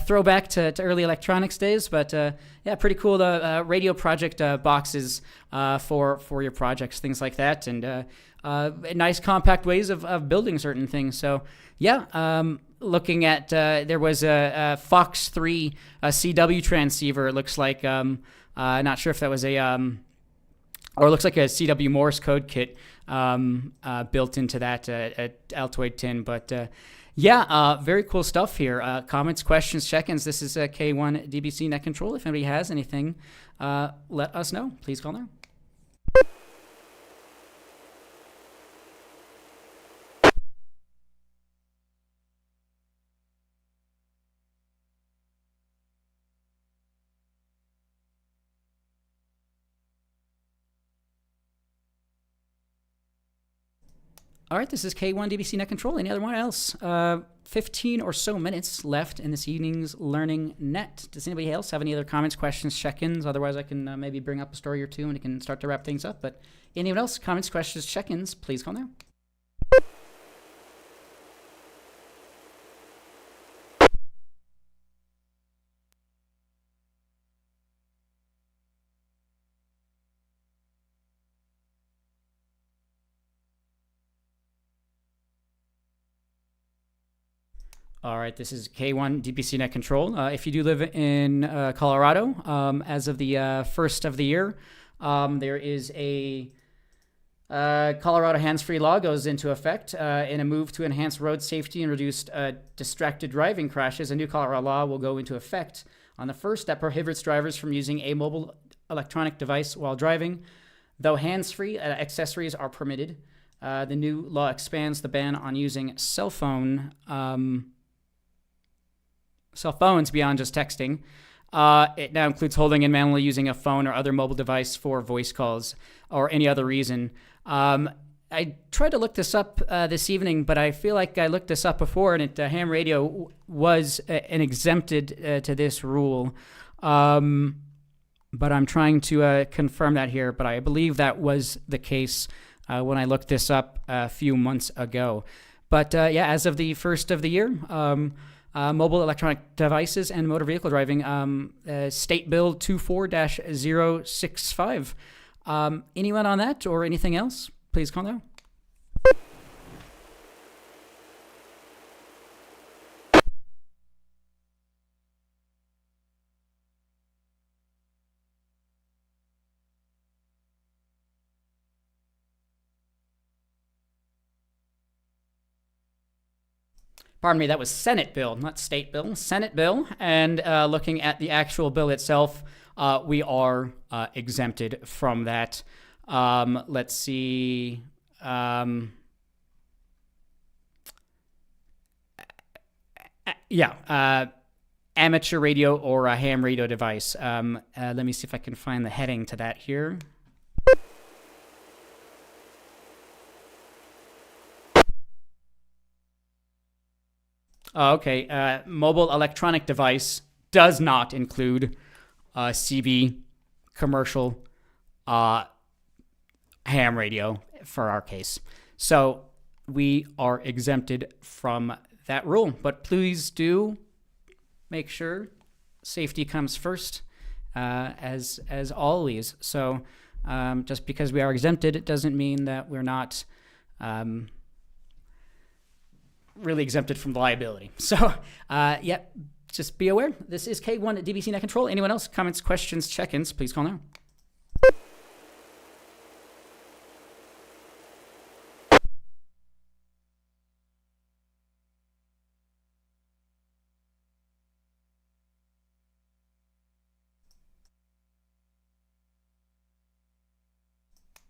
throwback to early electronics days, but yeah, pretty cool. The radio project boxes for your projects, things like that, and nice compact ways of building certain things. So yeah, looking at there was a Fox 3 CW transceiver. It looks like not sure if that was or it looks like a CW Morse code kit built into that Altoid tin. But yeah, very cool stuff here. Comments, questions, check-ins. This is K1 DBC Net Control. If anybody has anything, let us know. Please call now. All right, this is K1 DBC Net Control. Any other one else? 15 or so minutes left in this evening's Learning Net. Does anybody else have any other comments, questions, check-ins? Otherwise, I can maybe bring up a story or two and we can start to wrap things up. But anyone else, comments, questions, check-ins, please call now. All right, this is K1 DPC Net Control. If you do live in Colorado, as of the first of the year, there is a Colorado hands-free law goes into effect in a move to enhance road safety and reduce distracted driving crashes. A new Colorado law will go into effect on the first that prohibits drivers from using a mobile electronic device while driving, though hands-free accessories are permitted. The new law expands the ban on using cell phones beyond just texting. It now includes holding and manually using a phone or other mobile device for voice calls or any other reason. I tried to look this up this evening, but I feel like I looked this up before, and ham radio was an exempted to this rule. But I'm trying to confirm that here, but I believe that was the case when I looked this up a few months ago. But as of the first of the year, mobile electronic devices and motor vehicle driving, State Bill 24-065. Anyone on that or anything else? Please call now. Pardon me, that was Senate bill, not state bill. Senate bill. And looking at the actual bill itself, we are exempted from that. Let's see. Amateur radio or a ham radio device. Let me see if I can find the heading to that here. Okay, mobile electronic device does not include CB, commercial, ham radio for our case. So we are exempted from that rule. But please do make sure safety comes first, as always. So just because we are exempted, it doesn't mean that we're not really exempted from liability. So, just be aware. This is K1 at DBC Net Control. Anyone else? Comments, questions, check-ins, please call now.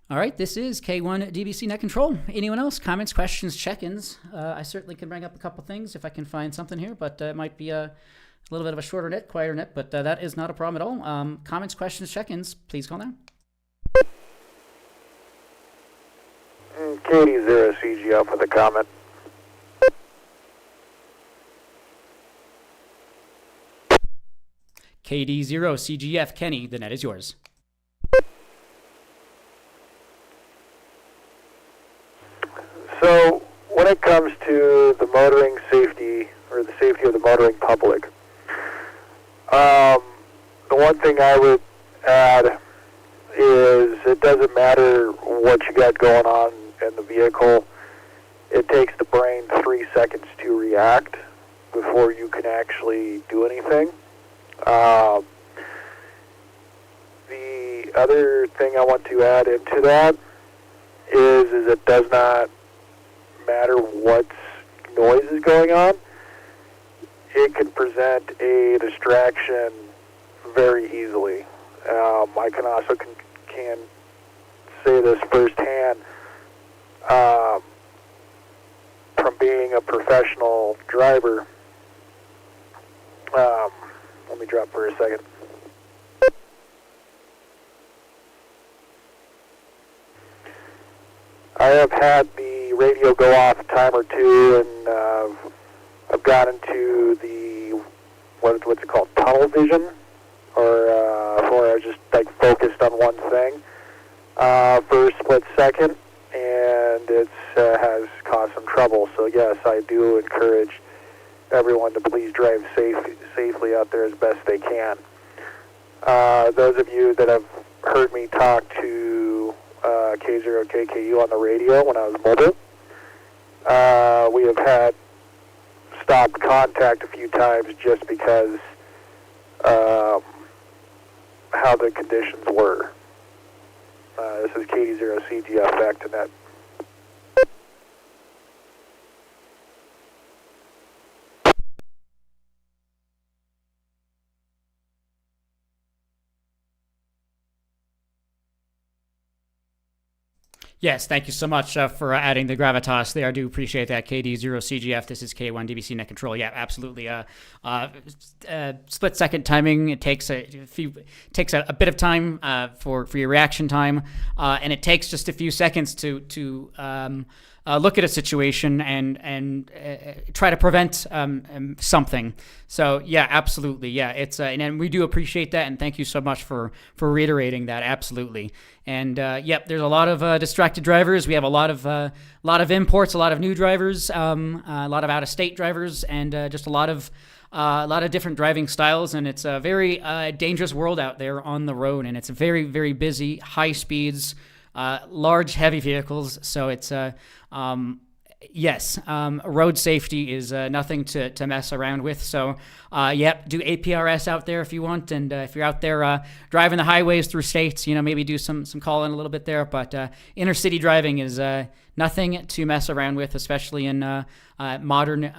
All right, this is K1 DBC Net Control. Anyone else? Comments, questions, check-ins? I certainly can bring up a couple things if I can find something here, but it might be a little bit of a shorter net, quieter net, but that is not a problem at all. Comments, questions, check-ins, please call now. Katie 0CG up with a comment. KD0CGF, Kenny, the net is yours. So, when it comes to the motoring safety, or the safety of the motoring public, the one thing I would add is it doesn't matter what you got going on in the vehicle. It takes the brain 3 seconds to react before you can actually do anything. The other thing I want to add into that is it does not matter what noise is going on. It can present a distraction very easily. I can also can say this firsthand from being a professional driver. Let me drop for a second. I have had the radio go off a time or two, and I've got into the what's it called, tunnel vision, or where I just like focused on one thing for a split second, and it has caused some trouble. So yes, I do encourage everyone to please drive safely out there as best they can. Those of you that have heard me talk to K0KKU on the radio when I was mobile, we have had stopped contact a few times just because how the conditions were. This is KD0CGF back to net. Yes, thank you so much for adding the gravitas there. I do appreciate that. KD0CGF, this is K1 DBC Net Control. Yeah, absolutely. Split second timing. It takes a bit of time for your reaction time, and it takes just a few seconds to look at a situation and try to prevent something. So yeah, absolutely. Yeah, it's and we do appreciate that, and thank you so much for reiterating that. Absolutely. And yep, there's a lot of distracted drivers. We have a lot of imports, a lot of new drivers, a lot of out-of-state drivers, and just a lot of different driving styles. And it's a very dangerous world out there on the road, and it's very, very busy, high speeds, large, heavy vehicles. So it's yes, road safety is nothing to mess around with. So, yep, do APRS out there if you want, and if you're out there driving the highways through states, maybe do some calling a little bit there. But inner city driving is nothing to mess around with, especially in modern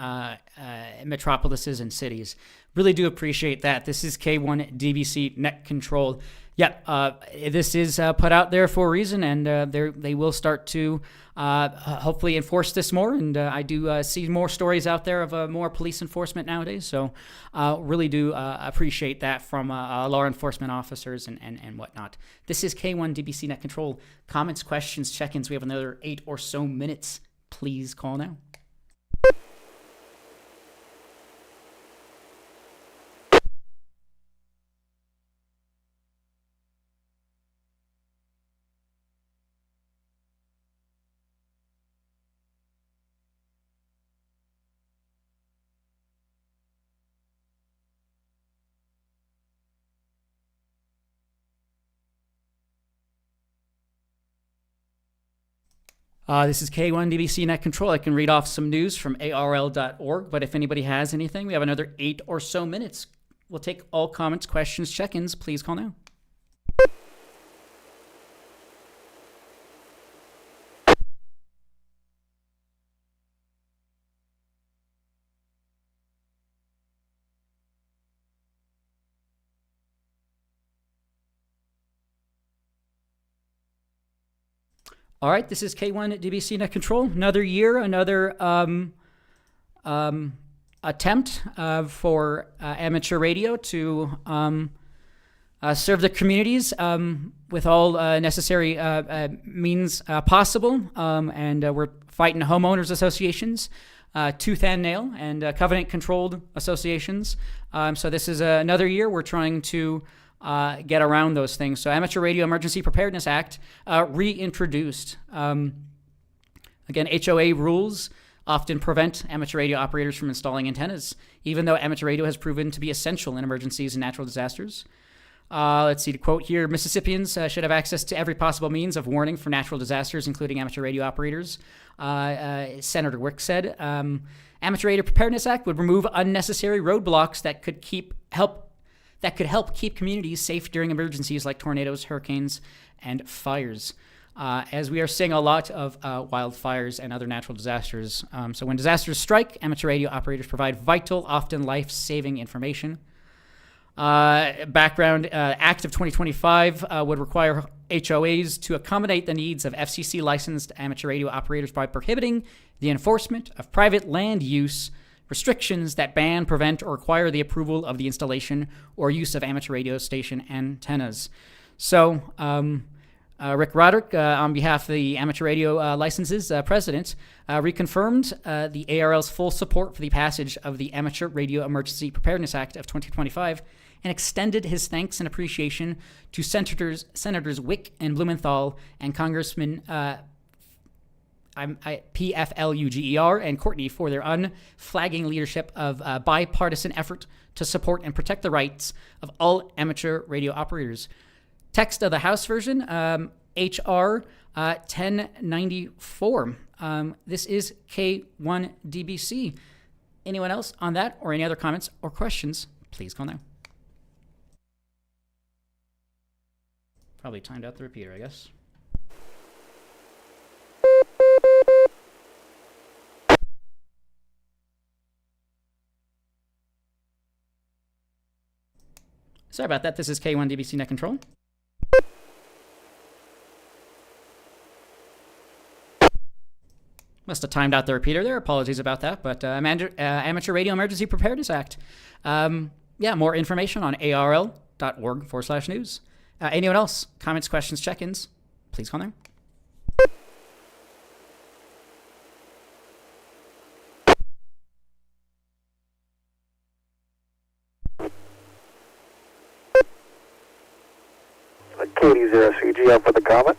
metropolises and cities. Really do appreciate that. This is K1 DBC Net Control. Yeah, this is put out there for a reason, and they will start to hopefully enforce this more. And I do see more stories out there of more police enforcement nowadays. So really do appreciate that from law enforcement officers and whatnot. This is K1 DBC Net Control. Comments, questions, check-ins. We have another 8 or so minutes. Please call now. This is K1 DBC Net Control. I can read off some news from ARL.org, but if anybody has anything, we have another 8 or so minutes. We'll take all comments, questions, check-ins. Please call now. All right, this is K1 DBC Net Control. Another year, another attempt for amateur radio to serve the communities with all necessary means possible. And we're fighting homeowners associations, tooth and nail, and covenant-controlled associations. So this is another year we're trying to get around those things. So Amateur Radio Emergency Preparedness Act reintroduced. Again, HOA rules often prevent amateur radio operators from installing antennas, even though amateur radio has proven to be essential in emergencies and natural disasters. Let's see, to quote here, Mississippians should have access to every possible means of warning for natural disasters, including amateur radio operators. Senator Wick said, Amateur Radio Preparedness Act would remove unnecessary roadblocks that could help keep communities safe during emergencies like tornadoes, hurricanes, and fires. As we are seeing a lot of wildfires and other natural disasters. So when disasters strike, amateur radio operators provide vital, often life-saving information. Background, Act of 2025 would require HOAs to accommodate the needs of FCC-licensed amateur radio operators by prohibiting the enforcement of private land use restrictions that ban, prevent, or require the approval of the installation or use of amateur radio station antennas. So, Rick Roderick, on behalf of the Amateur Radio Licenses President, reconfirmed the ARL's full support for the passage of the Amateur Radio Emergency Preparedness Act of 2025 and extended his thanks and appreciation to Senators Wick and Blumenthal and Congressman PFLUGER and Courtney for their unflagging leadership of a bipartisan effort to support and protect the rights of all amateur radio operators. Text of the House version, HR 1094. This is K1 DBC. Anyone else on that or any other comments or questions, please call now. Probably timed out the repeater, I guess. Sorry about that. This is K1 DBC Net Control. Must have timed out the repeater there. Apologies about that. But Amateur Radio Emergency Preparedness Act. More information on arl.org/news. Anyone else? Comments, questions, check-ins? Please call there. KD0CGF with a comment.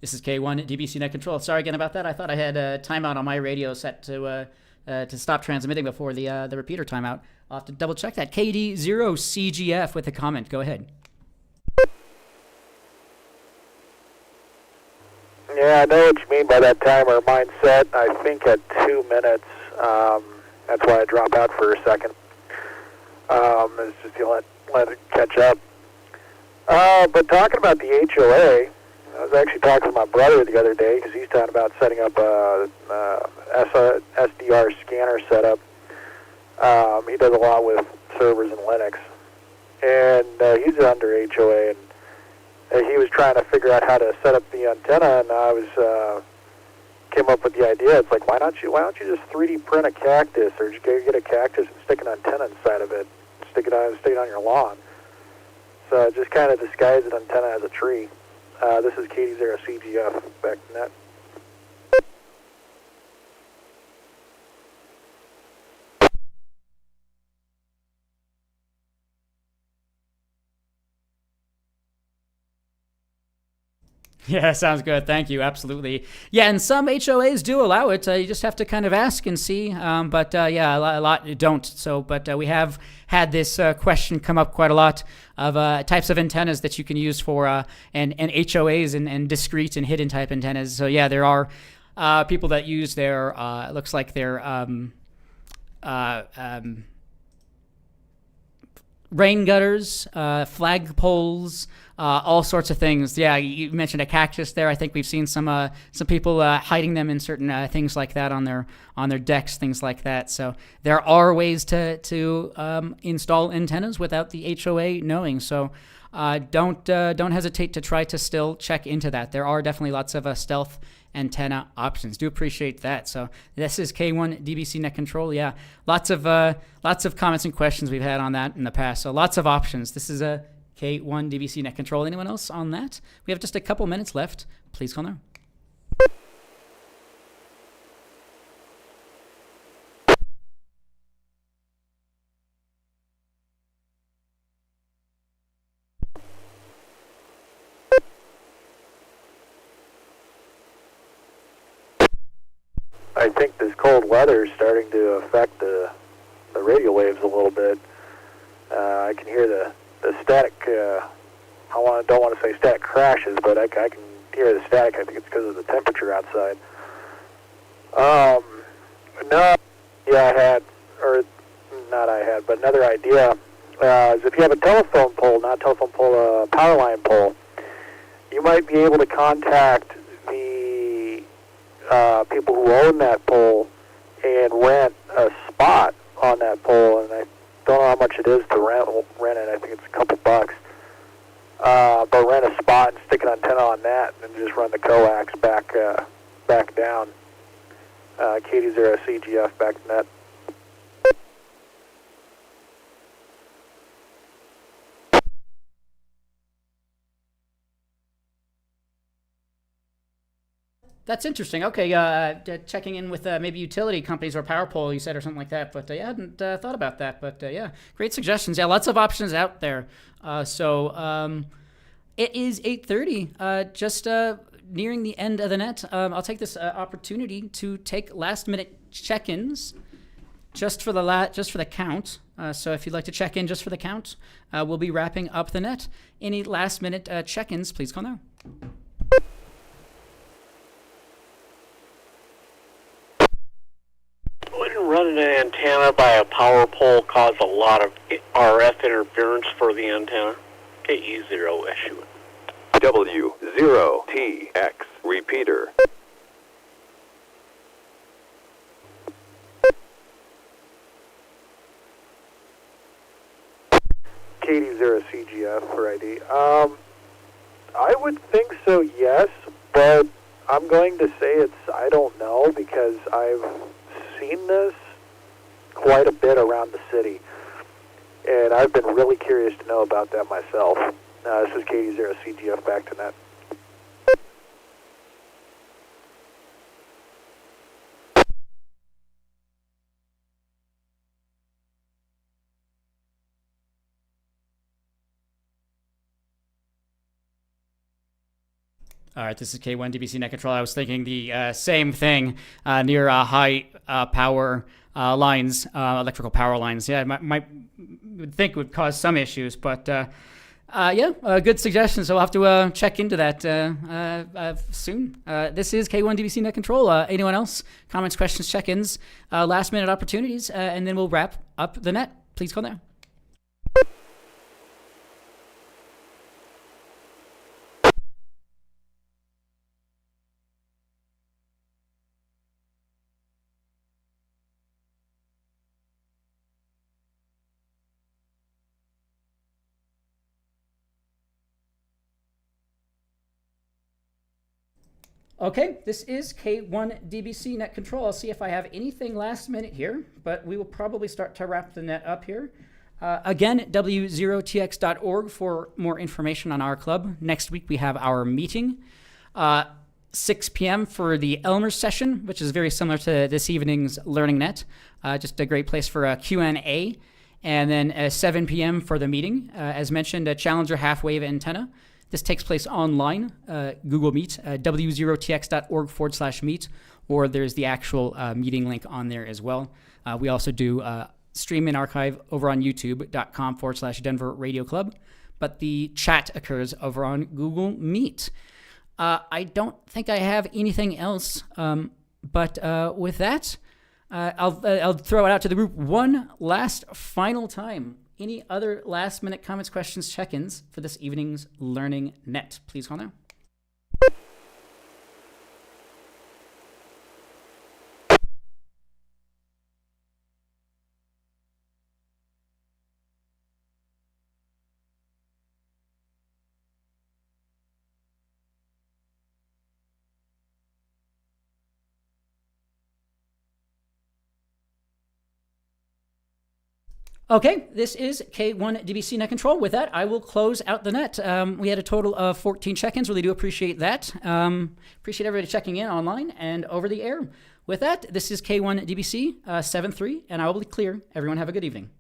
This is K1 DBC Net Control. Sorry again about that. I thought I had a timeout on my radio set to stop transmitting before the repeater timeout. I'll have to double check that. KD0CGF with a comment. Go ahead. Yeah, I know what you mean by that timer mindset. I think at 2 minutes, that's why I drop out for a second. It's just you let it catch up. But talking about the HOA, I was actually talking to my brother the other day because he's talking about setting up a SDR scanner setup. He does a lot with servers and Linux, and he's under HOA, and he was trying to figure out how to set up the antenna, and I was came up with the idea. It's like, why don't you just 3D print a cactus, or just get a cactus and stick an antenna inside of it, stick it on your lawn. So just kind of disguise an antenna as a tree. This is KD0CGF, back to net. Yeah, sounds good. Thank you. Absolutely. Yeah, and some HOAs do allow it. You just have to kind of ask and see. But a lot don't. So, but we have had this question come up quite a lot of types of antennas that you can use for and HOAs and discrete and hidden type antennas. So yeah, there are people that use their looks like their rain gutters, flag poles, all sorts of things. Yeah, you mentioned a cactus there. I think we've seen some people hiding them in certain things like that on their decks, things like that. So there are ways to install antennas without the HOA knowing. So don't hesitate to try to still check into that. There are definitely lots of stealth antenna options. Do appreciate that. So this is K1 DBC Net Control. Yeah, lots of comments and questions we've had on that in the past. So lots of options. This is a K1 DBC Net Control. Anyone else on that? We have just a couple minutes left. Please call now. I think this cold weather is starting to affect the radio waves a little bit. I can hear the static. Don't want to say static crashes, but I can hear the static. I think it's because of the temperature outside. But another idea is if you have a telephone pole, not a telephone pole, a power line pole, you might be able to contact the people who own that pole and rent a spot on that pole, and I don't know how much it is to rent it. I think it's a couple bucks. But rent a spot and stick an antenna on that, and just run the coax back down. KD0CGF back to net. That's interesting. Okay, checking in with maybe utility companies or power pole, you said, or something like that. But I hadn't thought about that. But yeah, great suggestions. Yeah, lots of options out there. It is 8:30. Just nearing the end of the net. I'll take this opportunity to take last-minute check-ins, just for the count. So if you'd like to check in just for the count, we'll be wrapping up the net. Any last-minute check-ins, please call now. antenna by a power pole cause a lot of RF interference for the antenna? KE0 issue. W0TX repeater. KD0CGF for ID. I would think so, yes, but I'm going to say I don't know, because I've seen this quite a bit around the city, and I've been really curious to know about that myself. This is KD0CGF back to net. All right, this is K1 DBC Net Control. I was thinking the same thing near high power lines, electrical power lines. Yeah, might would think would cause some issues, but yeah, good suggestion. So we'll have to check into that soon. This is K1 DBC Net Control. Anyone else? Comments, questions, check-ins, last-minute opportunities, and then we'll wrap up the net. Please call now. Okay, this is K1 DBC Net Control. I'll see if I have anything last minute here, but we will probably start to wrap the net up here. Again, w0tx.org for more information on our club. Next week we have our meeting. 6 p.m. for the Elmers session, which is very similar to this evening's Learning Net. Just a great place for a Q&A. And then 7 p.m. for the meeting. As mentioned, a Challenger half-wave antenna. This takes place online, Google Meet, w0tx.org/meet, or there's the actual meeting link on there as well. We also do stream and archive over on youtube.com/Denver Radio Club, but the chat occurs over on Google Meet. I don't think I have anything else, but with that, I'll throw it out to the group one last final time. Any other last-minute comments, questions, check-ins for this evening's Learning Net? Please call now. Okay, this is K1 DBC Net Control. With that, I will close out the net. We had a total of 14 check-ins. Really do appreciate that. Appreciate everybody checking in online and over the air. With that, this is K1 DBC 7-3, and I will be clear. Everyone have a good evening.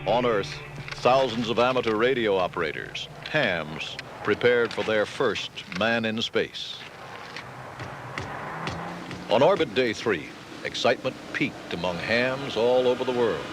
On Earth, thousands of amateur radio operators, hams, prepared for their first man in space. On orbit day 3, excitement peaked among hams all over the world.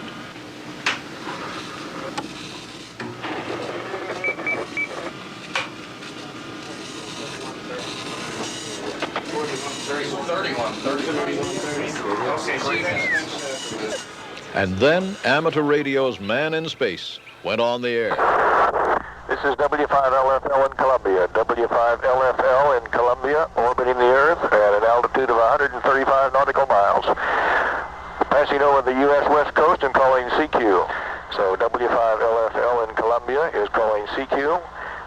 And then amateur radio's man in space went on the air. This is W5LFL in Columbia. W5LFL in Columbia, orbiting the Earth at an altitude of 135 nautical miles. Passing over the U.S. West Coast and calling CQ. So W5LFL in Columbia is calling CQ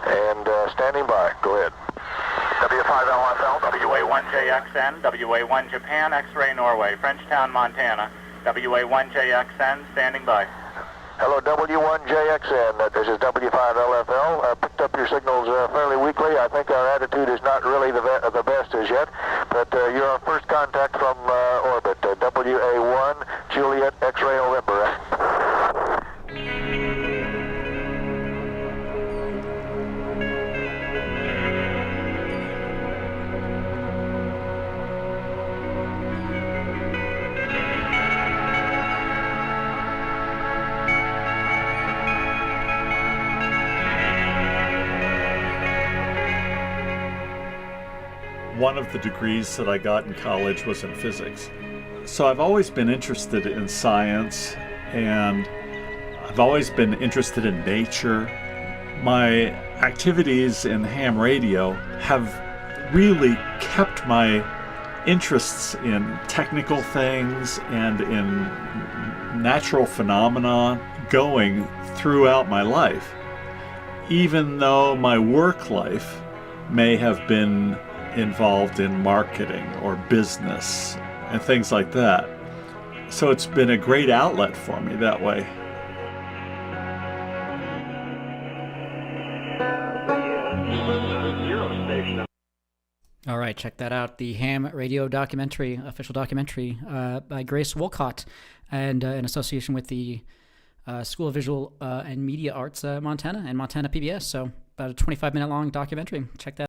and standing by. Go ahead. W5LFL, WA1JXN, WA1 Japan, X-Ray Norway, Frenchtown, Montana. WA1JXN, standing by. Hello, W1JXN. This is W5LFL. Picked up your signals fairly weakly. I think our attitude is not really the best as yet, but you're our first contact from orbit. WA1 Juliet X-Ray November. One of the degrees that I got in college was in physics. So I've always been interested in science, and I've always been interested in nature. My activities in ham radio have really kept my interests in technical things and in natural phenomena going throughout my life, even though my work life may have been involved in marketing or business and things like that. So it's been a great outlet for me that way. All right, check that out. The Ham Radio documentary, official documentary by Grace Wolcott, and in association with the School of Visual and Media Arts Montana and Montana PBS. So about a 25-minute long documentary. Check that out.